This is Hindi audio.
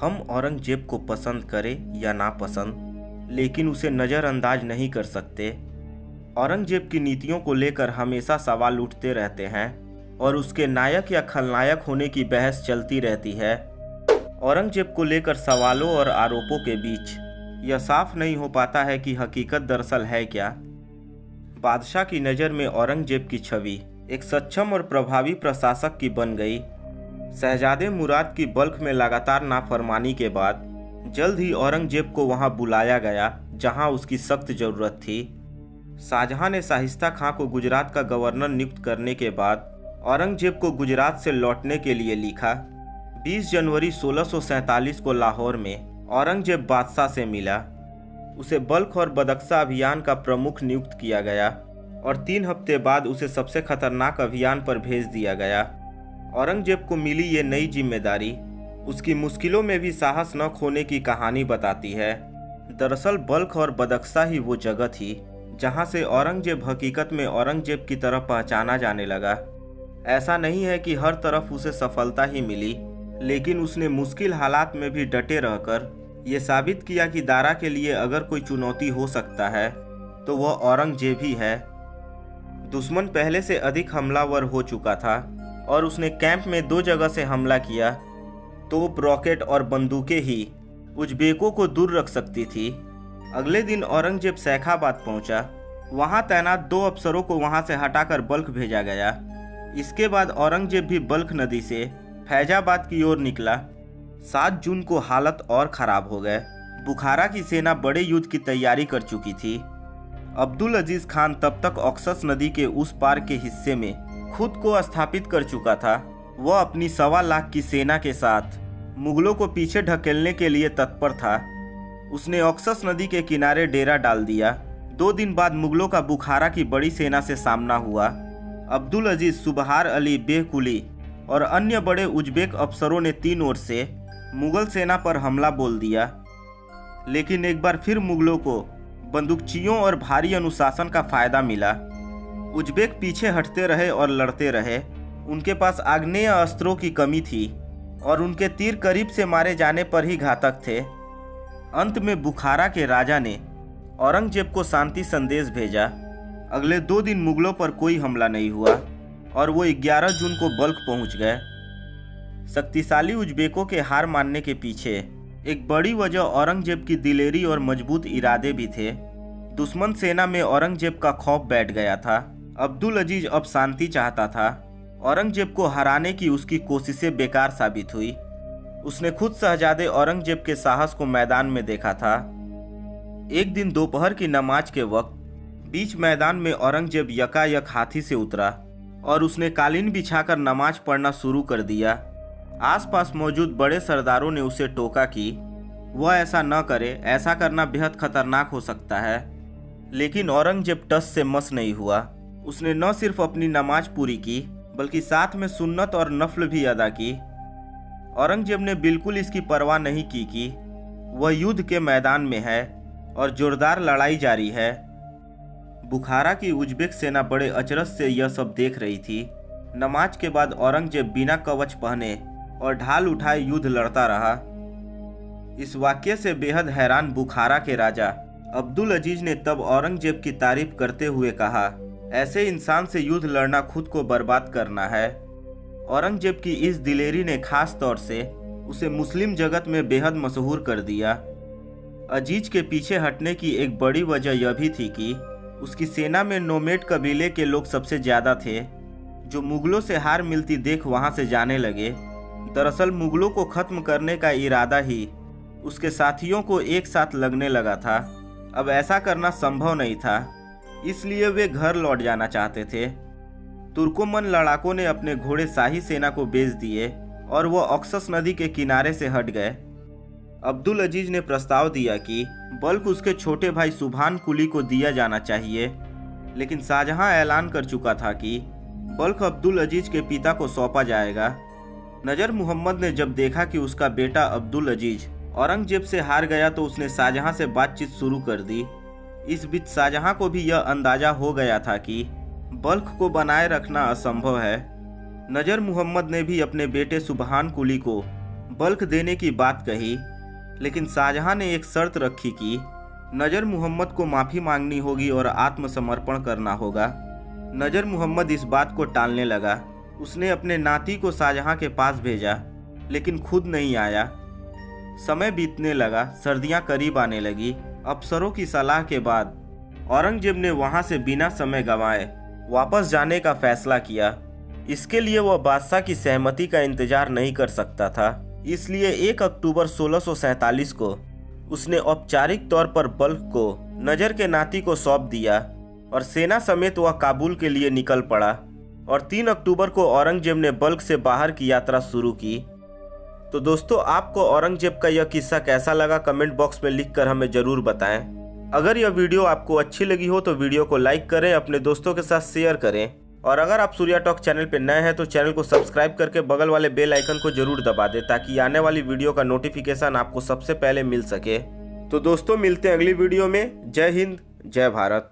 हम औरंगजेब को पसंद करें या ना पसंद, लेकिन उसे नज़रअंदाज नहीं कर सकते। औरंगजेब की नीतियों को लेकर हमेशा सवाल उठते रहते हैं और उसके नायक या खलनायक होने की बहस चलती रहती है। औरंगजेब को लेकर सवालों और आरोपों के बीच यह साफ नहीं हो पाता है कि हकीकत दरअसल है क्या। बादशाह की नज़र में औरंगजेब की छवि एक सक्षम और प्रभावी प्रशासक की बन गई। शहजादे मुराद की बल्ख में लगातार नाफरमानी के बाद जल्द ही औरंगजेब को वहां बुलाया गया जहां उसकी सख्त जरूरत थी। शाहजहां ने शाहिस्ता खां को गुजरात का गवर्नर नियुक्त करने के बाद औरंगजेब को गुजरात से लौटने के लिए लिखा। 20 जनवरी 1647 को लाहौर में औरंगजेब बादशाह से मिला। उसे बल्ख और बदख्शा अभियान का प्रमुख नियुक्त किया गया और 3 हफ्ते बाद उसे सबसे खतरनाक अभियान पर भेज दिया गया। औरंगजेब को मिली ये नई जिम्मेदारी उसकी मुश्किलों में भी साहस न खोने की कहानी बताती है। दरअसल बल्ख और बदख्शा ही वो जगह थी जहां से औरंगजेब हकीकत में औरंगजेब की तरह पहचाना जाने लगा। ऐसा नहीं है कि हर तरफ उसे सफलता ही मिली, लेकिन उसने मुश्किल हालात में भी डटे रहकर ये साबित किया कि दारा के लिए अगर कोई चुनौती हो सकता है तो वह औरंगजेब ही है। दुश्मन पहले से अधिक हमलावर हो चुका था और उसने कैंप में 2 जगह से हमला किया। तोप, रॉकेट और बंदूकें ही उज़्बेकों को दूर रख सकती थी। अगले दिन औरंगजेब सैखाबाद पहुंचा। वहां तैनात 2 अफसरों को वहां से हटाकर बल्ख भेजा गया। इसके बाद औरंगजेब भी बल्ख नदी से फैजाबाद की ओर निकला। 7 जून को हालत और खराब हो गए। बुखारा की सेना बड़े युद्ध की तैयारी कर चुकी थी। अब्दुल अजीज खान तब तक ऑक्सस नदी के उस पार के हिस्से में खुद को स्थापित कर चुका था। वह अपनी 1.25 लाख की सेना के साथ मुगलों को पीछे ढकेलने के लिए तत्पर था। उसने ऑक्सस नदी के किनारे डेरा डाल दिया। 2 दिन बाद मुगलों का बुखारा की बड़ी सेना से सामना हुआ। अब्दुल अजीज, सुबहार अली, बेकुली और अन्य बड़े उज़्बेक अफसरों ने 3 ओर से मुगल सेना पर हमला बोल दिया, लेकिन एक बार फिर मुगलों को बंदूकचियों और भारी अनुशासन का फायदा मिला। उज़्बेक पीछे हटते रहे और लड़ते रहे। उनके पास आग्नेय अस्त्रों की कमी थी और उनके तीर करीब से मारे जाने पर ही घातक थे। अंत में बुखारा के राजा ने औरंगजेब को शांति संदेश भेजा। अगले 2 दिन मुगलों पर कोई हमला नहीं हुआ और वो 11 जून को बल्ख पहुंच गए। शक्तिशाली उज़्बेकों के हार मानने के पीछे एक बड़ी वजह औरंगजेब की दिलेरी और मजबूत इरादे भी थे। दुश्मन सेना में औरंगजेब का खौफ बैठ गया था। अब्दुल अजीज अब शांति चाहता था। औरंगजेब को हराने की उसकी कोशिशें बेकार साबित हुई। उसने खुद शहजादे औरंगजेब के साहस को मैदान में देखा था। एक दिन दोपहर की नमाज के वक्त बीच मैदान में औरंगजेब यकायक हाथी से उतरा और उसने कालीन बिछाकर नमाज पढ़ना शुरू कर दिया। आसपास मौजूद बड़े सरदारों ने उसे टोका कि वह ऐसा न करे, ऐसा करना बेहद खतरनाक हो सकता है। लेकिन औरंगजेब टस से मस नहीं हुआ। उसने न सिर्फ अपनी नमाज पूरी की बल्कि साथ में सुन्नत और नफल भी अदा की। औरंगजेब ने बिल्कुल इसकी परवाह नहीं की कि वह युद्ध के मैदान में है और जोरदार लड़ाई जारी है। बुखारा की उज़्बेक सेना बड़े अचरज से यह सब देख रही थी। नमाज के बाद औरंगजेब बिना कवच पहने और ढाल उठाए युद्ध लड़ता रहा। इस वाक्य से बेहद हैरान बुखारा के राजा अब्दुल अजीज ने तब औरंगजेब की तारीफ करते हुए कहा, ऐसे इंसान से युद्ध लड़ना खुद को बर्बाद करना है। औरंगजेब की इस दिलेरी ने खास तौर से उसे मुस्लिम जगत में बेहद मशहूर कर दिया। अजीज के पीछे हटने की एक बड़ी वजह यह भी थी कि उसकी सेना में नोमेड कबीले के लोग सबसे ज्यादा थे, जो मुगलों से हार मिलती देख वहां से जाने लगे। दरअसल मुगलों को खत्म करने का इरादा ही उसके साथियों को एक साथ लगने लगा था। अब ऐसा करना संभव नहीं था, इसलिए वे घर लौट जाना चाहते थे। तुर्कोमन लड़ाकों ने अपने घोड़े शाही सेना को बेच दिए और वह ऑक्सस नदी के किनारे से हट गए। अब्दुल अजीज ने प्रस्ताव दिया कि बल्ख उसके छोटे भाई सुभान कुली को दिया जाना चाहिए, लेकिन शाहजहां ऐलान कर चुका था कि बल्ख अब्दुल अजीज के पिता को सौंपा जाएगा। नजर मोहम्मद ने जब देखा कि उसका बेटा अब्दुल अजीज औरंगजेब से हार गया तो उसने शाहजहां से बातचीत शुरू कर दी। इस बीच शाहजहां को भी यह अंदाजा हो गया था कि बल्ख को बनाए रखना असंभव है। नजर मोहम्मद ने भी अपने बेटे सुबहान कुली को बल्क देने की बात कही, लेकिन शाहजहां ने एक शर्त रखी कि नजर मोहम्मद को माफ़ी मांगनी होगी और आत्मसमर्पण करना होगा। नजर मोहम्मद इस बात को टालने लगा। उसने अपने नाती को शाहजहां के पास भेजा, लेकिन खुद नहीं आया। समय बीतने लगा, सर्दियां करीब आने लगी। अफसरों की सलाह के बाद औरंगजेब ने वहां से बिना समय गंवाए वापस जाने का फैसला किया। इसके लिए वह बादशाह की सहमति का इंतजार नहीं कर सकता था। इसलिए 1 अक्टूबर 1647 को उसने औपचारिक तौर पर बल्ख को नजर के नाती को सौंप दिया और सेना समेत वह काबुल के लिए निकल पड़ा। और 3 अक्टूबर को औरंगजेब ने बल्ख से बाहर की यात्रा शुरू की। तो दोस्तों, आपको औरंगजेब का यह किस्सा कैसा लगा कमेंट बॉक्स में लिखकर हमें ज़रूर बताएं। अगर यह वीडियो आपको अच्छी लगी हो तो वीडियो को लाइक करें, अपने दोस्तों के साथ शेयर करें। और अगर आप सूर्या टॉक चैनल पर नए हैं तो चैनल को सब्सक्राइब करके बगल वाले बेल आइकन को जरूर दबा दें, ताकि आने वाली वीडियो का नोटिफिकेशन आपको सबसे पहले मिल सके। तो दोस्तों, मिलते हैं अगली वीडियो में। जय हिंद, जय भारत।